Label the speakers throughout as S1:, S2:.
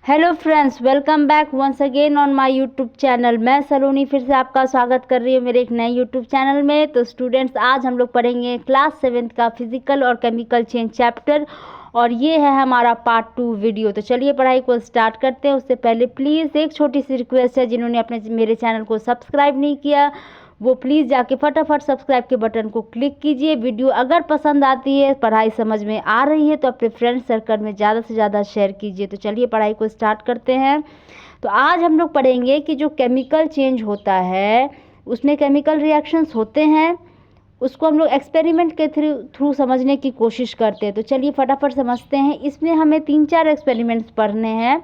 S1: Hello friends, welcome back once again on my YouTube channel. मैं सलोनी फिर से आपका स्वागत कर रही हूँ मेरे एक नए यूट्यूब चैनल में। तो स्टूडेंट्स, आज हम लोग पढ़ेंगे क्लास 7th का फिजिकल और केमिकल चेंज चैप्टर, और ये है हमारा पार्ट 2 वीडियो। तो चलिए पढ़ाई को स्टार्ट करते हैं। उससे पहले प्लीज़ एक छोटी सी रिक्वेस्ट है, जिन्होंने अपने मेरे चैनल को सब्सक्राइब नहीं किया वो प्लीज़ जाके फटाफट सब्सक्राइब के बटन को क्लिक कीजिए। वीडियो अगर पसंद आती है, पढ़ाई समझ में आ रही है, तो अपने फ्रेंड सर्कल में ज़्यादा से ज़्यादा शेयर कीजिए। तो चलिए पढ़ाई को स्टार्ट करते हैं। तो आज हम लोग पढ़ेंगे कि जो केमिकल चेंज होता है उसमें केमिकल रिएक्शंस होते हैं, उसको हम लोग एक्सपेरिमेंट के थ्रू समझने की कोशिश करते हैं। तो चलिए फटाफट समझते हैं। इसमें हमें 3-4 एक्सपेरिमेंट्स पढ़ने हैं।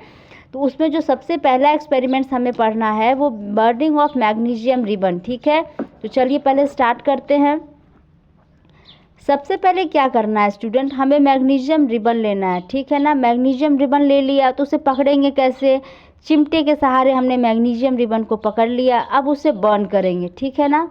S1: तो उसमें जो सबसे पहला एक्सपेरिमेंट्स हमें पढ़ना है वो बर्निंग ऑफ मैग्नीशियम रिबन, ठीक है। तो चलिए पहले स्टार्ट करते हैं। सबसे पहले क्या करना है स्टूडेंट, हमें मैग्नीशियम रिबन लेना है, ठीक है ना। मैग्नीशियम रिबन ले लिया तो उसे पकड़ेंगे कैसे, चिमटे के सहारे हमने मैग्नीशियम रिबन को पकड़ लिया। अब उसे बर्न करेंगे, ठीक है ना।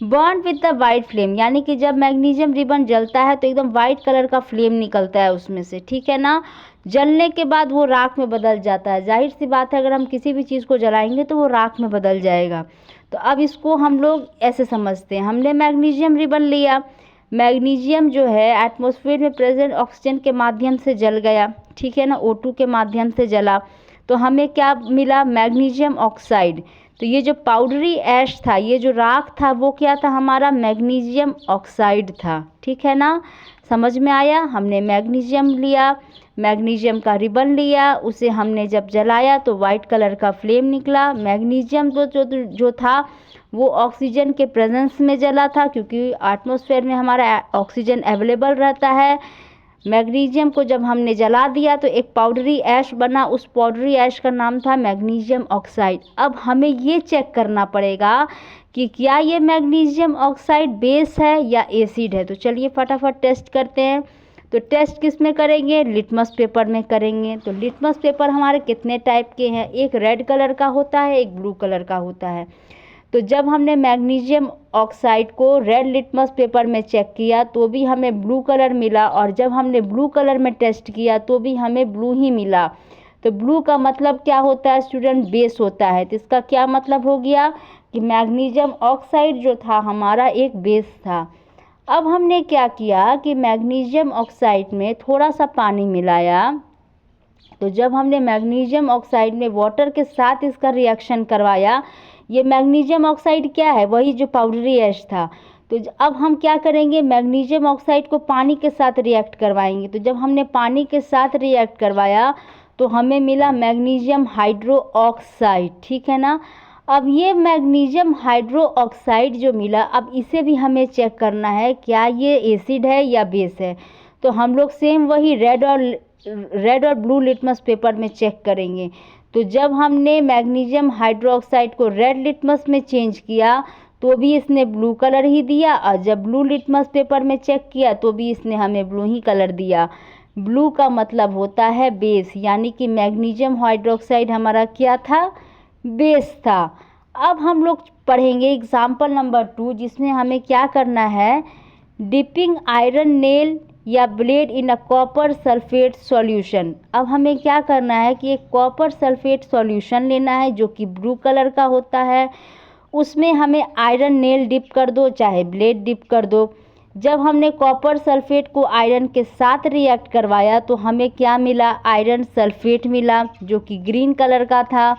S1: Burn with the white flame, यानी कि जब मैग्नीशियम रिबन जलता है तो एकदम वाइट कलर का फ्लेम निकलता है उसमें से, ठीक है ना। जलने के बाद वो राख में बदल जाता है। जाहिर सी बात है, अगर हम किसी भी चीज़ को जलाएंगे तो वो राख में बदल जाएगा। तो अब इसको हम लोग ऐसे समझते हैं, हमने मैग्नीशियम रिबन लिया, मैग्नीशियम जो है एटमॉस्फेयर में प्रेजेंट ऑक्सीजन के माध्यम से जल गया, ठीक है ना, O2 के माध्यम से जला, तो हमें क्या मिला, मैग्नीशियम ऑक्साइड। तो ये जो पाउडरी ऐश था, ये जो राख था, वो क्या था, हमारा मैग्नीशियम ऑक्साइड था, ठीक है ना। समझ में आया। हमने मैग्नीशियम लिया, मैग्नीशियम का रिबन लिया, उसे हमने जब जलाया तो वाइट कलर का फ्लेम निकला। मैग्नीशियम जो था वो ऑक्सीजन के प्रेजेंस में जला था, क्योंकि एटमॉस्फेयर में हमारा ऑक्सीजन अवेलेबल रहता है। मैग्नीशियम को जब हमने जला दिया तो एक पाउडरी ऐश बना, उस पाउडरी ऐश का नाम था मैग्नीशियम ऑक्साइड। अब हमें ये चेक करना पड़ेगा कि क्या ये मैग्नीशियम ऑक्साइड बेस है या एसिड है। तो चलिए फटाफट टेस्ट करते हैं। तो टेस्ट किस में करेंगे, लिटमस पेपर में करेंगे। तो लिटमस पेपर हमारे कितने टाइप के हैं, एक रेड कलर का होता है, एक ब्लू कलर का होता है। तो जब हमने मैग्नीशियम ऑक्साइड को रेड लिटमस पेपर में चेक किया तो भी हमें ब्लू कलर मिला, और जब हमने ब्लू कलर में टेस्ट किया तो भी हमें ब्लू ही मिला। तो ब्लू का मतलब क्या होता है स्टूडेंट, बेस होता है। तो इसका क्या मतलब हो गया कि मैग्नीशियम ऑक्साइड जो था हमारा एक बेस था। अब हमने क्या किया कि मैग्नीशियम ऑक्साइड में थोड़ा सा पानी मिलाया। तो जब हमने मैग्नीशियम ऑक्साइड में वाटर के साथ इसका रिएक्शन करवाया, ये मैग्नीशियम ऑक्साइड क्या है, वही जो पाउडरी ऐश था। तो अब हम क्या करेंगे, मैग्नीशियम ऑक्साइड को पानी के साथ रिएक्ट करवाएंगे। तो जब हमने पानी के साथ रिएक्ट करवाया तो हमें मिला मैग्नीशियम हाइड्रो ऑक्साइड, ठीक है ना। अब ये मैग्नीशियम हाइड्रो ऑक्साइड जो मिला, अब इसे भी हमें चेक करना है क्या ये एसिड है या बेस है। तो हम लोग सेम वही रेड और ब्लू लिटमस पेपर में चेक करेंगे। तो जब हमने मैग्नीशियम हाइड्रोक्साइड को रेड लिटमस में चेंज किया तो भी इसने ब्लू कलर ही दिया, और जब ब्लू लिटमस पेपर में चेक किया तो भी इसने हमें ब्लू ही कलर दिया। ब्लू का मतलब होता है बेस, यानी कि मैग्नीशियम हाइड्रोक्साइड हमारा क्या था, बेस था। अब हम लोग पढ़ेंगे एग्जाम्पल नंबर 2, जिसमें हमें क्या करना है, डिपिंग आयरन नेल या blade in a copper sulphate solution. अब हमें क्या करना है कि एक कॉपर सल्फेट सॉल्यूशन लेना है जो कि ब्लू कलर का होता है। उसमें हमें आयरन नेल डिप कर दो, चाहे ब्लेड डिप कर दो। जब हमने कॉपर सल्फेट को आयरन के साथ रिएक्ट करवाया तो हमें क्या मिला, आयरन सल्फेट मिला जो कि ग्रीन कलर का था।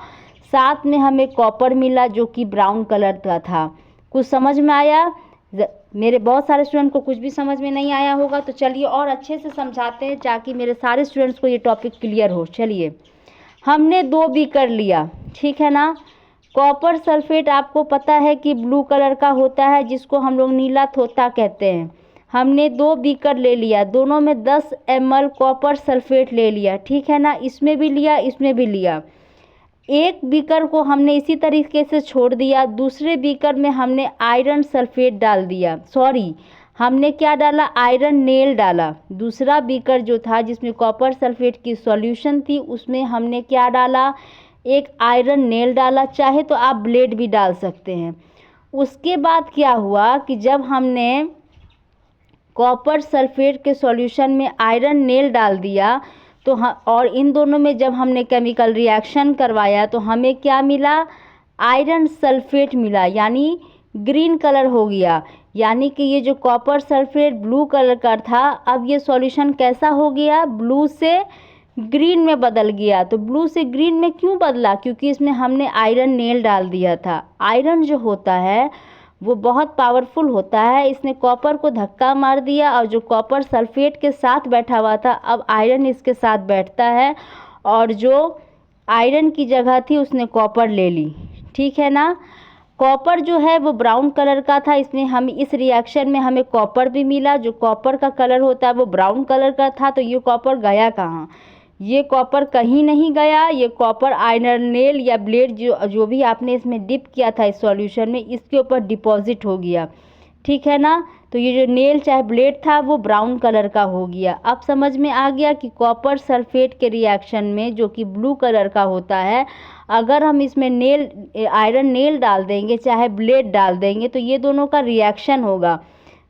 S1: साथ में हमें कॉपर मिला जो कि ब्राउन कलर का था। कुछ समझ में आया। मेरे बहुत सारे स्टूडेंट को कुछ भी समझ में नहीं आया होगा, तो चलिए और अच्छे से समझाते हैं ताकि मेरे सारे स्टूडेंट्स को ये टॉपिक क्लियर हो। चलिए, हमने 2 बीकर लिया, ठीक है ना। कॉपर सल्फेट आपको पता है कि ब्लू कलर का होता है, जिसको हम लोग नीला तोता कहते हैं। हमने 2 बीकर ले लिया, दोनों में 10 ml कॉपर सल्फेट ले लिया, ठीक है ना। इसमें भी लिया, इसमें भी लिया। एक बीकर को हमने इसी तरीके से छोड़ दिया, दूसरे बीकर में हमने आयरन सल्फेट डाल दिया, सॉरी हमने क्या डाला, आयरन नेल डाला। दूसरा बीकर जो था जिसमें कॉपर सल्फेट की सॉल्यूशन थी, उसमें हमने क्या डाला, एक आयरन नेल डाला, चाहे तो आप ब्लेड भी डाल सकते हैं। उसके बाद क्या हुआ कि जब हमने कॉपर सल्फेट के सॉल्यूशन में आयरन नेल डाल दिया तो और इन दोनों में जब हमने केमिकल रिएक्शन करवाया तो हमें क्या मिला, आयरन सल्फेट मिला, यानी ग्रीन कलर हो गया। यानी कि ये जो कॉपर सल्फेट ब्लू कलर का था, अब ये सॉल्यूशन कैसा हो गया, ब्लू से ग्रीन में बदल गया। तो ब्लू से ग्रीन में क्यों बदला, क्योंकि इसमें हमने आयरन नेल डाल दिया था। आयरन जो होता है वो बहुत पावरफुल होता है, इसने कॉपर को धक्का मार दिया और जो कॉपर सल्फेट के साथ बैठा हुआ था अब आयरन इसके साथ बैठता है और जो आयरन की जगह थी उसने कॉपर ले ली। ठीक है ना। कॉपर जो है वो ब्राउन कलर का था, इसमें हम इस रिएक्शन में हमें कॉपर भी मिला। जो कॉपर का कलर होता है वो ब्राउन कलर का था, तो ये कॉपर गया कहाँ, ये कॉपर कहीं नहीं गया। ये कॉपर आयरन नेल या ब्लेड जो भी आपने इसमें डिप किया था इस सॉल्यूशन में, इसके ऊपर डिपॉजिट हो गया। ठीक है ना। तो ये जो नेल चाहे ब्लेड था वो ब्राउन कलर का हो गया। अब समझ में आ गया कि कॉपर सल्फेट के रिएक्शन में जो कि ब्लू कलर का होता है, अगर हम इसमें आयरन नेल डाल देंगे चाहे ब्लेड डाल देंगे तो ये दोनों का रिएक्शन होगा।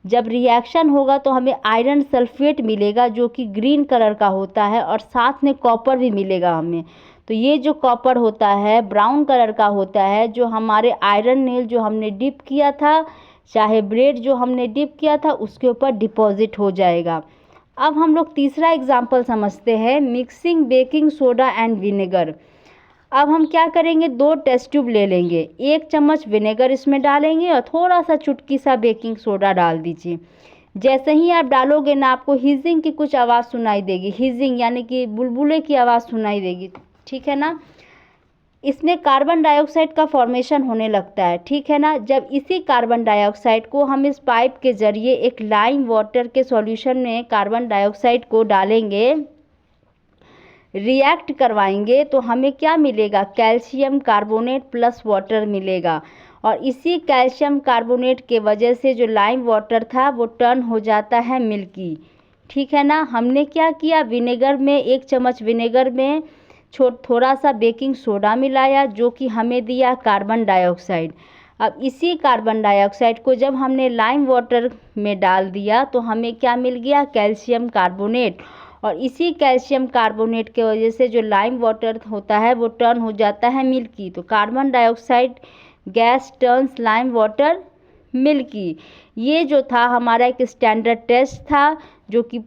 S1: जब रिएक्शन होगा तो हमें आयरन सल्फेट मिलेगा जो कि ग्रीन कलर का होता है और साथ में कॉपर भी मिलेगा हमें। तो ये जो कॉपर होता है ब्राउन कलर का होता है, जो हमारे आयरन नेल जो हमने डिप किया था चाहे ब्लेड जो हमने डिप किया था उसके ऊपर डिपॉजिट हो जाएगा। अब हम लोग तीसरा एग्जाम्पल समझते हैं, mixing baking soda and vinegar. अब हम क्या करेंगे, 2 टेस्ट ट्यूब ले लेंगे, 1 चम्मच विनेगर इसमें डालेंगे और थोड़ा सा चुटकी सा बेकिंग सोडा डाल दीजिए। जैसे ही आप डालोगे ना आपको हिजिंग की कुछ आवाज़ सुनाई देगी, हिजिंग यानी कि बुलबुले की आवाज़ सुनाई देगी। ठीक है ना। इसमें कार्बन डाइऑक्साइड का फॉर्मेशन होने लगता है। ठीक है ना। जब इसी कार्बन डाइऑक्साइड को हम इस पाइप के ज़रिए एक लाइम वाटर के सॉल्यूशन में कार्बन डाइऑक्साइड को डालेंगे, रिएक्ट करवाएंगे तो हमें क्या मिलेगा, कैल्शियम कार्बोनेट प्लस वाटर मिलेगा। और इसी कैल्शियम कार्बोनेट के वजह से जो लाइम वाटर था वो टर्न हो जाता है मिल्की। ठीक है ना। हमने क्या किया, विनेगर में 1 चम्मच विनेगर में थोड़ा सा बेकिंग सोडा मिलाया जो कि हमें दिया कार्बन डाइऑक्साइड। अब इसी कार्बन डाइऑक्साइड को जब हमने लाइम वाटर में डाल दिया तो हमें क्या मिल गया, कैल्शियम कार्बोनेट। और इसी कैल्शियम कार्बोनेट के वजह से जो लाइम वाटर होता है वो टर्न हो जाता है मिल्की। तो carbon dioxide gas turns lime water milky. ये जो था हमारा एक स्टैंडर्ड टेस्ट था जो कि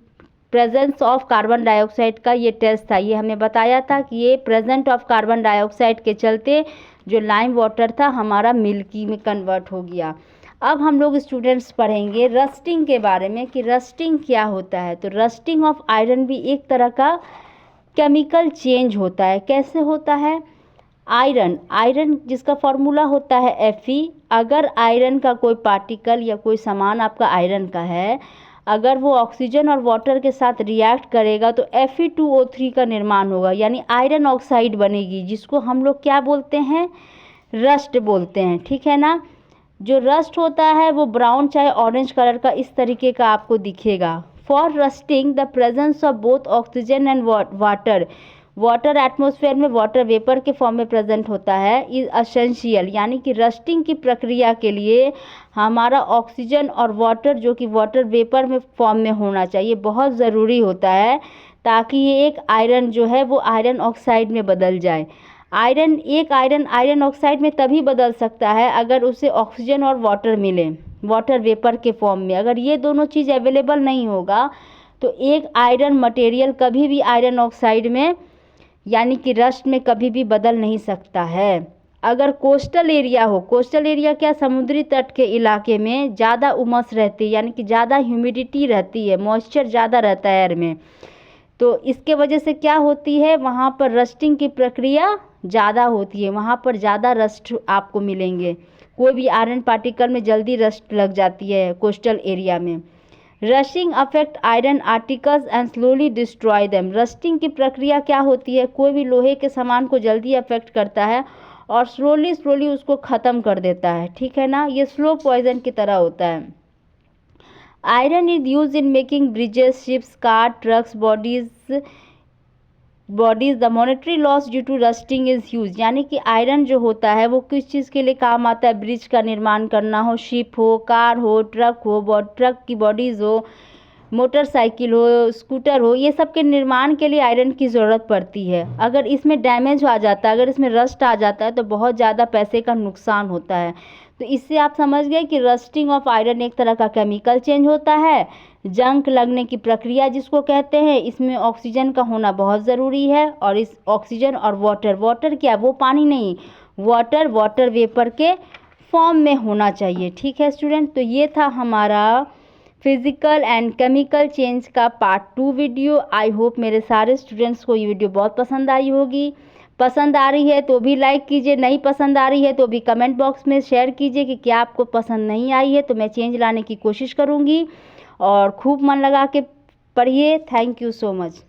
S1: प्रेजेंस ऑफ कार्बन डाइऑक्साइड का ये टेस्ट था। ये हमें बताया था कि ये प्रेजेंट ऑफ कार्बन डाइऑक्साइड के चलते जो लाइम वाटर था हमारा मिल्की में कन्वर्ट हो गया। अब हम लोग स्टूडेंट्स पढ़ेंगे रस्टिंग के बारे में कि रस्टिंग क्या होता है। तो रस्टिंग ऑफ आयरन भी एक तरह का केमिकल चेंज होता है। कैसे होता है, आयरन जिसका फॉर्मूला होता है Fe, अगर आयरन का कोई पार्टिकल या कोई सामान आपका आयरन का है, अगर वो ऑक्सीजन और वाटर के साथ रिएक्ट करेगा तो Fe2O3 का निर्माण होगा, यानी आयरन ऑक्साइड बनेगी, जिसको हम लोग क्या बोलते हैं, रस्ट बोलते हैं। ठीक है ना। जो रस्ट होता है वो ब्राउन चाहे ऑरेंज कलर का इस तरीके का आपको दिखेगा। For rusting the presence of both oxygen and water atmosphere में वाटर वेपर के फॉर्म में प्रेजेंट होता है इज एसेंशियल, यानी कि रस्टिंग की प्रक्रिया के लिए हमारा ऑक्सीजन और वाटर जो कि वाटर वेपर में फॉर्म में होना चाहिए, बहुत ज़रूरी होता है ताकि ये एक आयरन जो है वो आयरन ऑक्साइड में बदल जाए। आयरन ऑक्साइड में तभी बदल सकता है अगर उसे ऑक्सीजन और वाटर मिले वाटर वेपर के फॉर्म में। अगर ये दोनों चीज़ अवेलेबल नहीं होगा तो एक आयरन मटेरियल कभी भी आयरन ऑक्साइड में यानी कि रस्ट में कभी भी बदल नहीं सकता है। अगर कोस्टल एरिया हो, कोस्टल एरिया क्या, समुद्री तट के इलाके में ज़्यादा उमस रहती है, यानी कि ज़्यादा ह्यूमिडिटी रहती है, मॉइस्चर ज़्यादा रहता है एयर में, तो इसके वजह से क्या होती है, वहाँ पर रस्टिंग की प्रक्रिया ज़्यादा होती है, वहाँ पर ज़्यादा रस्ट आपको मिलेंगे। कोई भी आयरन पार्टिकल में जल्दी रस्ट लग जाती है कोस्टल एरिया में। Rusting affect iron articles and slowly destroy them. Rusting की प्रक्रिया क्या होती है, कोई भी लोहे के सामान को जल्दी अफेक्ट करता है और स्लोली उसको ख़त्म कर देता है। ठीक है ना। ये स्लो पॉइजन की तरह होता है। Iron is use in making bridges, ships, car, trucks, bodies the monetary loss due to rusting is huge. यानी कि आयरन जो होता है वो किस चीज़ के लिए काम आता है, ब्रिज का निर्माण करना हो, शिप हो, कार हो, ट्रक हो, ट्रक की बॉडीज़ हो, मोटरसाइकिल हो, स्कूटर हो, ये सब के निर्माण के लिए आयरन की ज़रूरत पड़ती है। अगर इसमें डैमेज आ जाता है, अगर इसमें रस्ट आ जाता है तो बहुत ज़्यादा पैसे का नुकसान होता है। तो इससे आप समझ गए कि रस्टिंग ऑफ आयरन एक तरह का केमिकल चेंज होता है। जंग लगने की प्रक्रिया जिसको कहते हैं, इसमें ऑक्सीजन का होना बहुत ज़रूरी है। और इस ऑक्सीजन और वाटर क्या, वो पानी नहीं, वाटर वेपर के फॉर्म में होना चाहिए। ठीक है स्टूडेंट, तो ये था हमारा फिज़िकल एंड केमिकल चेंज का पार्ट 2 वीडियो। आई होप मेरे सारे स्टूडेंट्स को ये वीडियो बहुत पसंद आई होगी। पसंद आ रही है तो भी लाइक कीजिए, नहीं पसंद आ रही है तो भी कमेंट बॉक्स में शेयर कीजिए कि क्या आपको पसंद नहीं आई है, तो मैं चेंज लाने की कोशिश करूँगी। और खूब मन लगा के पढ़िए। Thank you so much.